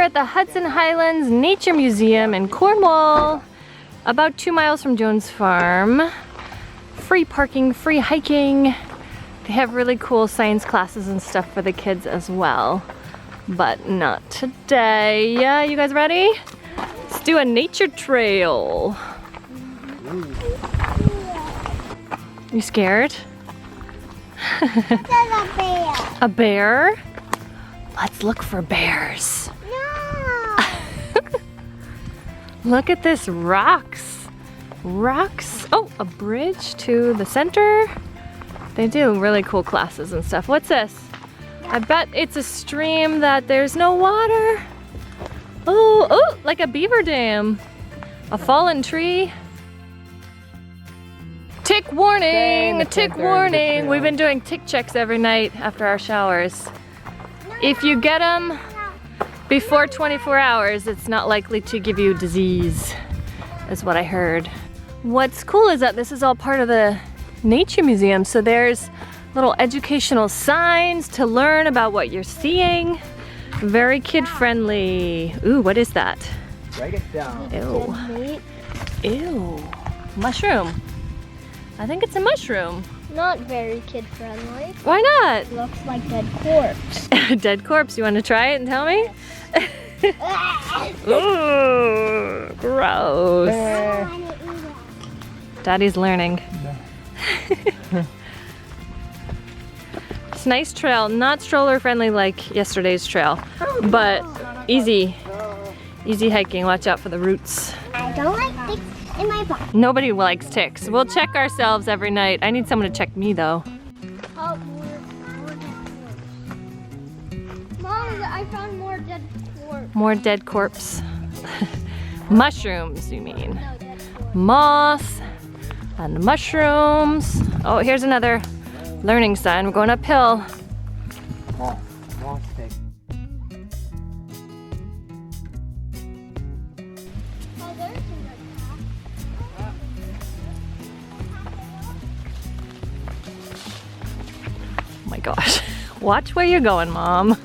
at the Hudson Highlands Nature Museum in Cornwall, about 2 miles from Jones Farm. Free parking, free hiking. They have really cool science classes and stuff for the kids as well, but not today. Yeah, you guys ready? Let's do a nature trail. You scared? There's a bear. A bear? Let's look for bears. No. Look at this, rocks. Rocks. Oh, a bridge to the center. They do really cool classes and stuff. What's this? I bet it's a stream that there's no water. Oh, oh, like a beaver dam. A fallen tree. Tick warning, tick warning. We've been doing tick checks every night after our showers. If you get them before 24 hours, it's not likely to give you disease, is what I heard. What's cool is that this is all part of the Nature Museum, so there's little educational signs to learn about what you're seeing. Very kid-friendly. Ooh, what is that? Write it down. Ew. Ew. Mushroom. I think it's a mushroom. Not very kid-friendly. Why not? Looks like dead corpse. Dead corpse. You want to try it and tell me? Ooh, gross. Daddy's learning. It's a nice trail, not stroller friendly like yesterday's trail, but easy hiking. Watch out for the roots. I don't like ticks in my body. Nobody likes ticks. We'll check ourselves every night. I need someone to check me though. Oh, more dead corpse. Mom, I found more dead corpse. More dead corpse. Mushrooms, you mean? No, dead corpse. Moss and mushrooms. Oh, here's another learning sign. We're going uphill. Moss stick. Oh, there's some red crap. Oh my gosh. Watch where you're going, Mom.